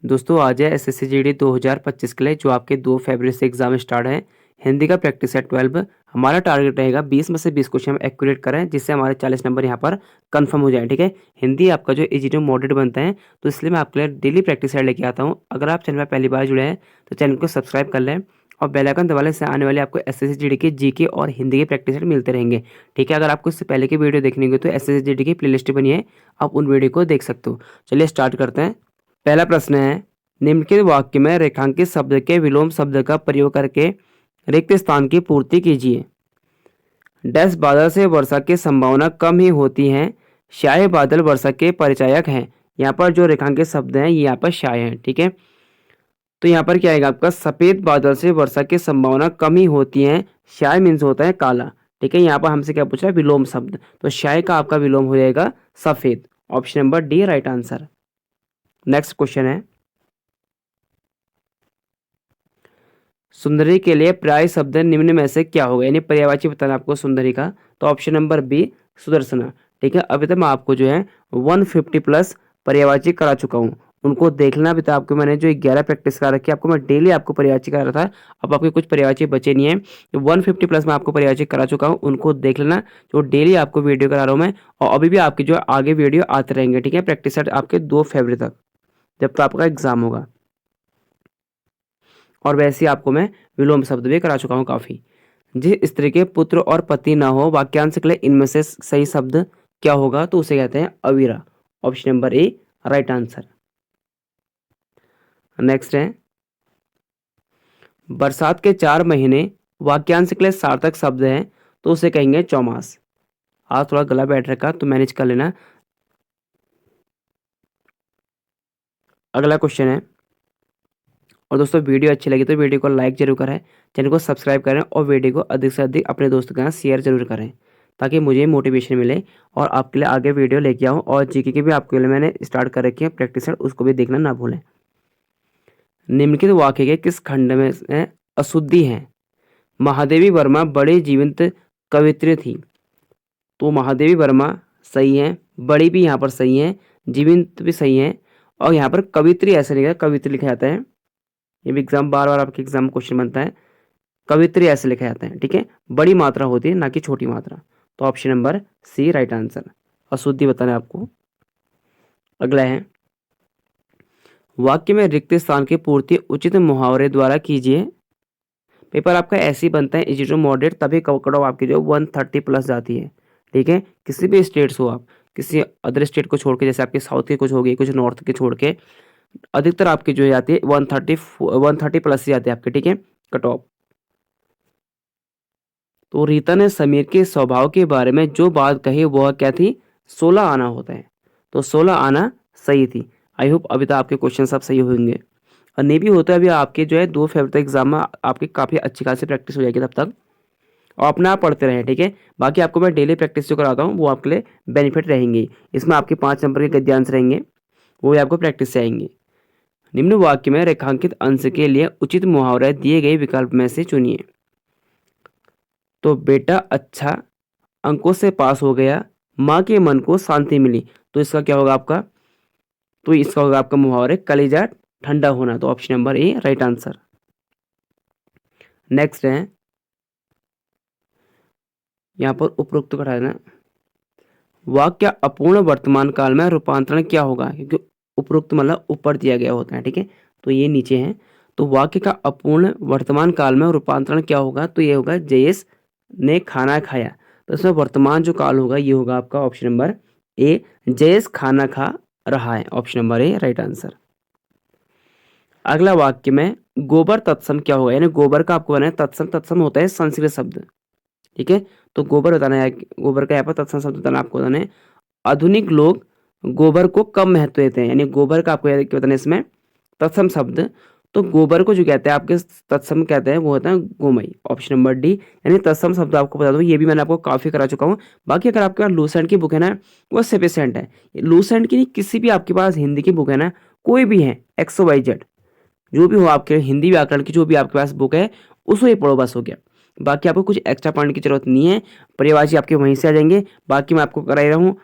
दोस्तों आज है एसएससी जीडी 2025 के लिए जो आपके 2 फरवरी से एग्जाम स्टार्ट है। हिंदी का प्रैक्टिस है 12। हमारा टारगेट रहेगा 20 में से 20 क्वेश्चन हम एक्यूरेट करें जिससे हमारे 40 नंबर यहाँ पर कंफर्म हो जाए। ठीक है, हिंदी आपका जो इजी जो मॉडरेट बनता है, तो इसलिए मैं आपके लिए डेली प्रैक्टिस सेट लेके आता हूँ। अगर आप चैनल पर पहली बार जुड़े हैं तो चैनल को सब्सक्राइब कर लें और बेल आइकन दबा लें। इससे आने वाले आपको एसएससी जीडी के जीके और हिंदी के प्रैक्टिस सेट मिलते रहेंगे। ठीक है, अगर आपको इससे पहले की वीडियो देखनी होगी तो एसएससी जीडी की प्लेलिस्ट बनी है, आप उन वीडियो को देख सकते हो। चलिए स्टार्ट करते हैं। पहला प्रश्न है, निम्नलिखित वाक्य में रेखांकित शब्द के विलोम शब्द का प्रयोग करके रिक्त स्थान की पूर्ति कीजिए। डैश बादल से वर्षा की संभावना कम ही होती है, शाये बादल वर्षा के परिचायक हैं। यहाँ पर जो रेखांकित शब्द हैं ये यहाँ पर शाये हैं। ठीक है, तो यहाँ पर क्या आएगा आपका, सफेद बादल से वर्षा की संभावना कम ही होती है। शाये मीन्स होता है काला। ठीक है, यहाँ पर हमसे क्या पूछा है, विलोम शब्द, तो शाये का आपका विलोम हो जाएगा सफेद। Option number D right answer. Next question है, सुंदरी के लिए पर्याय शब्द निम्न में से क्या होगा, यानी पर्यायवाची बताना आपको सुंदरी का। तो ऑप्शन नंबर बी सुदर्शना। ठीक है, अभी तक मैं आपको जो है 150 प्लस पर्यायवाची करा चुका हूँ, उनको देखना भी था आपको। मैंने जो 11 प्रैक्टिस करा रखी है आपको, मैं डेली आपको पर्यायवाची करा रहा था। अब आपके कुछ पर्यायवाची बचे नहीं है, तो 150 प्लस मैं आपको पर्यायवाची करा चुका हूँ, उनको देख लेना। जो डेली आपको वीडियो करा रहा हूँ मैं, और अभी भी आपकी जो आगे वीडियो आते रहेंगे। ठीक है, प्रैक्टिस सेट आपके 2 फरवरी तक, जब तक आपका एग्जाम होगा। और वैसे ही आपको मैं विलोम शब्द भी करा चुका हूँ काफ़ी। जिस स्त्री के पुत्र और पति ना हो, वाक्यांश के लिए इनमें से सही शब्द क्या होगा, तो उसे कहते हैं Avira. Option number A right answer. Next है, बरसात के 4 महीने वाक्यांश के लिए सार्थक शब्द है, तो उसे कहेंगे चौमास। आज थोड़ा गला बैठ रखा तो मैनेज कर लेना। अगला क्वेश्चन है, और दोस्तों वीडियो अच्छी लगी तो वीडियो को लाइक जरूर करें, चैनल को सब्सक्राइब करें और वीडियो को अधिक से अधिक अपने दोस्तों के साथ शेयर जरूर करें, ताकि मुझे मोटिवेशन मिले और आपके लिए आगे वीडियो लेके आऊँ। और जीके की भी आपके लिए मैंने स्टार्ट कर रखी है प्रैक्टिस, उसको भी देखना ना भूलें। निम्नलिखित वाक्य के किस खंड में अशुद्धि है। महादेवी वर्मा बड़ी जीवंत कवित्री थी। तो महादेवी वर्मा सही है, बड़ी भी यहाँ पर सही है, जीवंत भी सही है, और यहाँ पर कवित्री ऐसे लिखा है, कवित्री लिखा जाता है। ये भी एग्जाम बार बार आपके एग्जाम क्वेश्चन बनता है, कवित्री ऐसे लिखा जाता है। ठीक है, बड़ी मात्रा होती है ना कि छोटी मात्रा। तो option number C right answer, अशुद्धि बताना है आपको। अगला है, वाक्य में रिक्त स्थान की पूर्ति उचित मुहावरे द्वारा कीजिए। पेपर आपका ऐसे ही बनता है इजी टू मॉडरेट, तभी कट ऑफ आपकी जो 130 प्लस जाती है। ठीक है, किसी भी स्टेट्स हो आप, किसी अदर स्टेट को छोड़ के, जैसे आपके साउथ के कुछ हो गई, कुछ नॉर्थ के छोड़ के, अधिकतर आपकी जो जाती है 130 प्लस ही जाती है आपके। ठीक है, कट ऑफ। तो रीता ने समीर के स्वभाव के बारे में जो बात कही वह क्या थी, 16 आना होता है। तो 16 आना सही थी। आई होप अभी तक आपके क्वेश्चन सब सही होंगे, और नहीं भी होता अभी आपके जो है 2 फरवरी तक एग्जाम में आपकी काफ़ी अच्छी खासी प्रैक्टिस हो जाएगी तब तक, और अपना आप पढ़ते रहें। ठीक है, बाकी आपको मैं डेली प्रैक्टिस जो कराता हूँ वो आपके लिए बेनिफिट रहेंगी। इसमें आपके 5 नंबर के गद्यांश रहेंगे, वो भी आपको प्रैक्टिस से आएंगे। निम्न वाक्य में रेखांकित अंश के लिए उचित मुहावरा दिए गए विकल्प में से चुनिए। तो बेटा अच्छा अंकों से पास हो गया, माँ के मन को शांति मिली। तो इसका क्या होगा आपका, तो इसका होगा आपका मुहावरे कलेजा ठंडा होना। तो option number A right answer. Next है, यहाँ पर उपरोक्त को हटा देना। वाक्य अपूर्ण वर्तमान काल में रूपांतरण क्या होगा, क्योंकि उपरोक्त मतलब ऊपर दिया गया होता है। ठीक है, तो ये नीचे है। तो वाक्य का अपूर्ण वर्तमान काल में रूपांतरण क्या होगा, तो ये होगा जयेश ने खाना खाया। तो इसमें वर्तमान जो काल होगा ये होगा आपका ऑप्शन नंबर ए, जयेश खाना खा रहा है। Option number A right answer. अगला वाक्य में गोबर तत्सम क्या होगा, यानी गोबर का आपको बनाया तत्सम, तत्सम होता है संस्कृत शब्द। ठीक है, तो गोबर बताना है, गोबर का यहाँ पर तत्सम शब्द बताना आपको बताना है। आधुनिक लोग गोबर को कम महत्व देते हैं, यानी गोबर का आपको क्या बताना है इसमें तत्सम शब्द। तो गोबर को जो कहते हैं आपके तत्सम कहते हैं वो होता है गोमय। ऑप्शन नंबर डी, यानी तत्सम शब्द आपको बता दूं, ये भी मैंने आपको काफ़ी करा चुका हूँ। बाकी अगर आपके पास लूसेंट की बुक है ना, वो सफिशिएंट है। लूसेंट की नहीं, किसी भी आपके पास हिंदी की बुक है ना, कोई भी है XYZ जो भी हो, आपके हिंदी व्याकरण की जो भी आपके पास बुक है उसको ही पढ़ो, बस हो गया। बाकी आपको कुछ एक्स्ट्रा पढ़ने की जरूरत नहीं है। पर्यायवाची आपके वहीं से आ जाएंगे। बाकी मैं आपको करा ही रहा हूँ,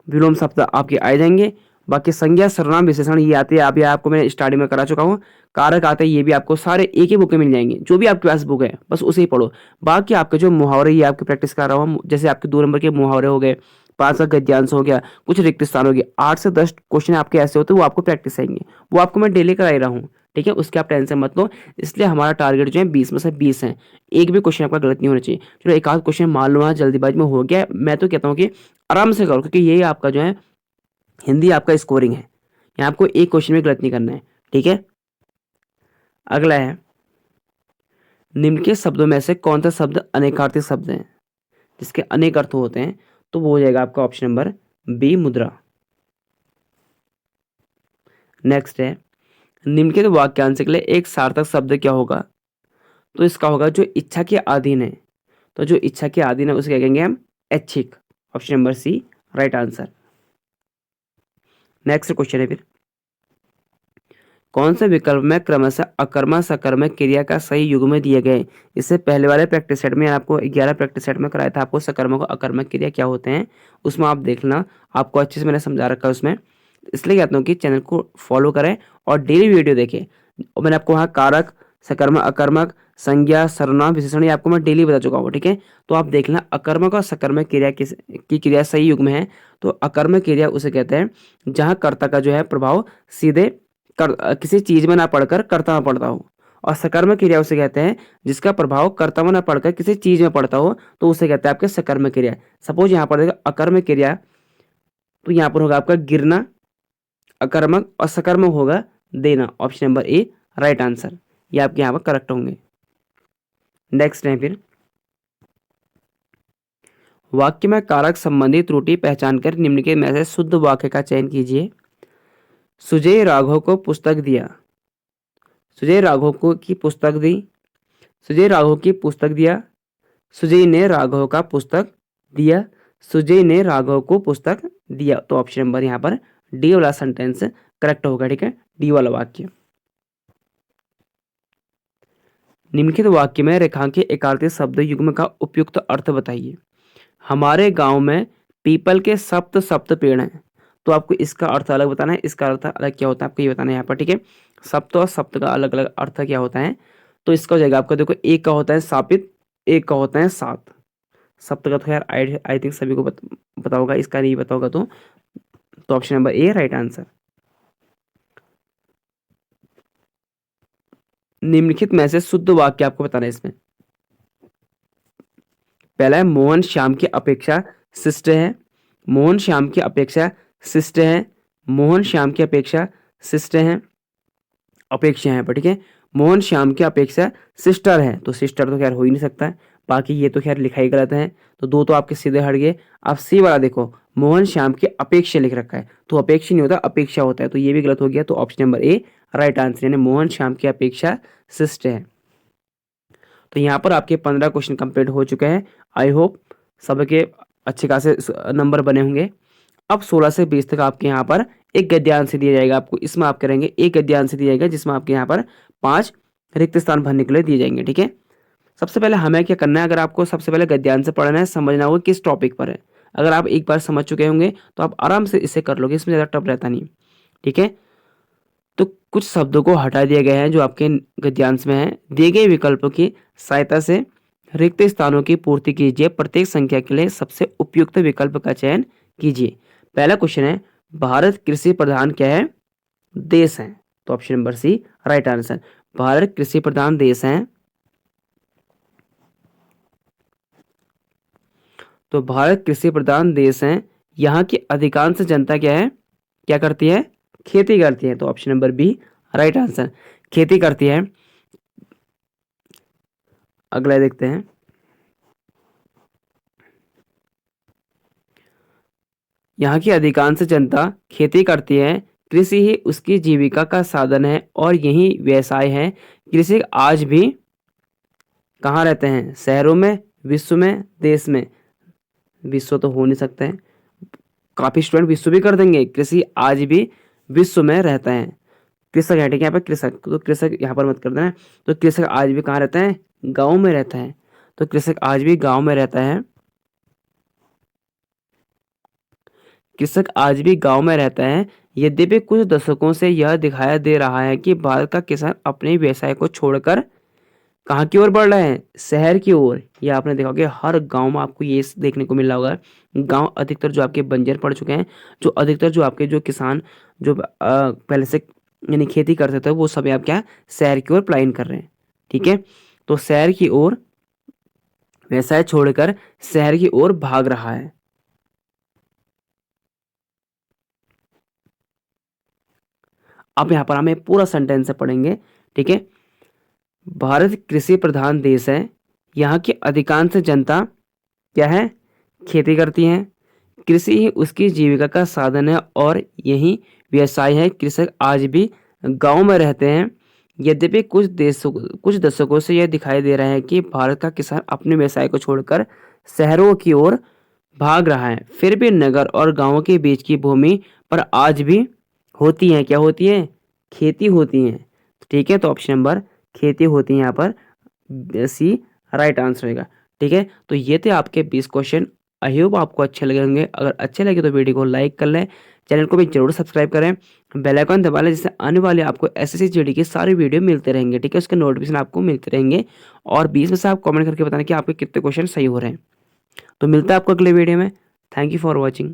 विलोम शब्द आपके आ जाएंगे, बाकी संज्ञा सर्वनाम विशेषण ये आते हैं, आप या आपको मैं स्टार्टिंग में करा चुका हूँ। कारक आते हैं, ये भी आपको सारे एक ही बुक में मिल जाएंगे, जो भी आपके पास बुक है बस उसे ही पढ़ो। बाकी आपके जो मुहावरे ये आपकी प्रैक्टिस कर रहा हूँ, जैसे आपके 2 नंबर के मुहावरे हो गए, 5 का गद्यांश हो गया, कुछ रिक्त स्थान हो गया, 8 से 10 क्वेश्चन आपके ऐसे होते हैं, वो आपको प्रैक्टिस आएंगे, वो आपको मैं डेली कराई रहा हूँ। ठीक है, उसके आप टेंशन मत लो। इसलिए हमारा टारगेट जो है 20 में से 20 है, एक भी क्वेश्चन आपका गलत नहीं होना चाहिए। चलो एक आध क्वेश्चन मान लो जल्दीबाजी में हो गया, मैं तो कहता हूँ कि आराम से करो, क्योंकि यही आपका जो है हिंदी आपका स्कोरिंग है, यहाँ आपको एक क्वेश्चन में गलत नहीं करना है। ठीक है, अगला है निम्न के शब्दों में से कौन सा शब्द अनेकार्थी शब्द है, जिसके अनेक अर्थ होते हैं, तो वो हो जाएगा आपका ऑप्शन नंबर बी, मुद्रा। नेक्स्ट है निम्नलिखित वाक्यांश के लिए एक सार्थक शब्द क्या होगा, तो इसका होगा जो इच्छा के अधीन है, तो जो इच्छा के अधीन है उसे क्या कहेंगे हम, ऐच्छिक। Option number C right answer. Next question है फिर, कौन से विकल्प में क्रमशः अकर्मक सकर्मक क्रिया का सही युग्म दिए गए। इससे पहले वाले प्रैक्टिस सेट में आपको 11 प्रैक्टिस सेट में कराया था आपको सकर्मक और अकर्मक क्रिया क्या होते हैं, उसमें आप देखना, आपको अच्छे से मैंने समझा रखा है उसमें। इसलिए कहता हूँ कि चैनल को फॉलो करें और डेली वीडियो देखें। और मैंने आपको वहाँ कारक, सकर्मक, अकर्मक, संज्ञा, सर्वनाम, विशेषण ये आपको मैं डेली बता चुका हूँ। ठीक है, तो आप देखना अकर्मक और सकर्मक क्रिया की क्रिया सही युग्म है, तो अकर्मक क्रिया उसे कहते हैं जहाँ कर्ता का जो है प्रभाव सीधे किसी चीज में ना पढ़कर कर्ता में पड़ता हो, और सकर्मक क्रिया उसे कहते हैं जिसका प्रभाव कर्ता में ना पढ़कर किसी चीज में पड़ता हो, तो उसे कहते हैं आपके सकर्मक क्रिया। सपोज यहाँ पर देखो अकर्मक क्रिया, तो यहाँ पर होगा आपका गिरना, अकर्मक, और सकर्मक होगा देना। Option number A right answer, ये आपके यहाँ पर करेक्ट होंगे। नेक्स्ट है फिर, वाक्य में कारक संबंधी त्रुटि पहचान कर निम्नलिखित में से शुद्ध वाक्य का चयन कीजिए। सुजय राघव को पुस्तक दिया, सुजय राघव को की पुस्तक दी, सुजय राघव की पुस्तक दिया, सुजय ने राघव का पुस्तक दिया, सुजय ने राघव को पुस्तक दिया। तो ऑप्शन नंबर यहाँ पर डी वाला सेंटेंस करेक्ट होगा। ठीक है, डी वाला वाक्य। निम्नलिखित वाक्य में रेखांकित एकार्थी शब्द युग्म का उपयुक्त अर्थ बताइए। हमारे गांव में पीपल के सप्त सप्त पेड़ हैं, तो आपको इसका अर्थ अलग बताना है, इसका अर्थ अलग क्या होता है आपको ये बताना है यहाँ पर। ठीक है, सप्त और सप्त का अलग अलग अर्थ क्या होता है, तो इसका हो जाएगा आपका, देखो एक का होता है सापित, एक का होता है सात। सप्त का तो खैर आई थिंक सभी को पता होगा, इसका नहीं पता होगा तो option number A right answer. निम्नलिखित में से शुद्ध वाक्य आपको बताना है इसमें। पहला है मोहन श्याम की अपेक्षा शिष्ट है, मोहन श्याम की अपेक्षा शिष्ट है, मोहन श्याम की अपेक्षा शिष्ट है, अपेक्षा है पर। ठीक है, मोहन श्याम की अपेक्षा सिस्टर है, तो सिस्टर तो खैर हो ही नहीं सकता है, बाकी ये तो खैर लिखा ही गलत है, तो दो तो आपके सीधे हट गए। अब सी वाला देखो, मोहन श्याम की अपेक्षा लिख रखा है, तो अपेक्षा नहीं होता अपेक्षा होता है, तो ये भी गलत हो गया, तो option number A right answer, यानी मोहन श्याम की अपेक्षा शिष्ट है। तो यहाँ पर आपके 15 क्वेश्चन कंप्लीट हो चुके हैं। आई होप सबके अच्छे खासे नंबर बने होंगे। अब 16 से 20 तक आपके यहाँ पर एक गद्यांश दिया जाएगा आपको, इसमें आप करेंगे एक गद्यांश दिया जाएगा जिसमें आपके यहाँ पर 5 रिक्त स्थान भरने के लिए दिए जाएंगे। ठीक है, सबसे पहले हमें क्या करना है, अगर आपको सबसे पहले गद्यांश पढ़ना है, समझना होगा किस टॉपिक पर है। अगर आप एक बार समझ चुके होंगे तो आप आराम से इसे कर लोगे, इसमें ज़्यादा टफ रहता नहीं। ठीक है, तो कुछ शब्दों को हटा दिए गए हैं जो आपके गद्यांश में है। दिए गए विकल्पों की सहायता से रिक्त स्थानों की पूर्ति कीजिए, प्रत्येक संख्या के लिए सबसे उपयुक्त विकल्प का चयन कीजिए। पहला क्वेश्चन है, भारत कृषि प्रधान क्या है, देश है, तो option number C right answer, Bharat कृषि प्रधान देश है। तो भारत कृषि प्रधान देश है, यहाँ की अधिकांश जनता क्या है, क्या करती है, खेती करती है, तो option number B right answer, खेती करती है। अगला देखते हैं, यहाँ की अधिकांश जनता खेती करती है, कृषि ही उसकी जीविका का साधन है और यही व्यवसाय है। कृषि आज भी कहाँ रहते हैं, शहरों में, विश्व में, देश में। विश्व तो हो नहीं सकता है, काफी स्टूडेंट विश्व भी कर देंगे, कृषि आज भी विश्व में रहता है। कृषक है, ठीक है, यहाँ पर कृषक, तो कृषक यहाँ पर मत कर देना। तो कृषक आज भी कहाँ रहता है, गाँव में रहता है, तो कृषक आज भी गाँव में रहता है। कृषक आज भी गांव में रहता है। यद्यपि कुछ दशकों से यह दिखाई दे रहा है कि भारत का किसान अपने व्यवसाय को छोड़कर कहाँ की ओर बढ़ रहे हैं, शहर की ओर। ये आपने देखा होगा हर गांव में आपको ये देखने को मिल रहा होगा। गांव अधिकतर जो आपके बंजर पड़ चुके हैं, जो अधिकतर जो आपके जो किसान जो पहले से यानी खेती करते थे वो सभी आप क्या शहर की ओर पलायन कर रहे हैं। ठीक है, तो शहर की ओर व्यवसाय छोड़कर शहर की ओर भाग रहा है। अब यहाँ पर हमें पूरा सेंटेंस से पढ़ेंगे। ठीक है, भारत कृषि प्रधान देश है। यहाँ की अधिकांश जनता क्या है, खेती करती है। कृषि ही उसकी जीविका का साधन है और यही व्यवसाय है। कृषक आज भी गांव में रहते हैं। यद्यपि कुछ दशकों से यह दिखाई दे रहा है कि भारत का किसान अपने व्यवसाय को छोड़कर शहरों की ओर भाग रहा है, फिर भी नगर और गांवों के बीच की भूमि पर आज भी होती है, क्या होती है, खेती होती है। ठीक है, तो ऑप्शन नंबर खेती होती है यहाँ पर सी राइट आंसर रहेगा। ठीक है, तो ये थे आपके 20 क्वेश्चन। आई होप आपको अच्छे लगे होंगे। अगर अच्छे लगे तो वीडियो को लाइक कर लें, चैनल को भी जरूर सब्सक्राइब करें, बेल आइकन दबा लें, जिससे आने वाले आपको एसएससी जीडी के सारे वीडियो मिलते रहेंगे। ठीक है, उसके नोटिफिकेशन आपको मिलते रहेंगे। और 20 में से आप कमेंट करके बताना कि आपके कितने क्वेश्चन सही हो रहे हैं। तो मिलता है आपको अगले वीडियो में। Thank you for watching.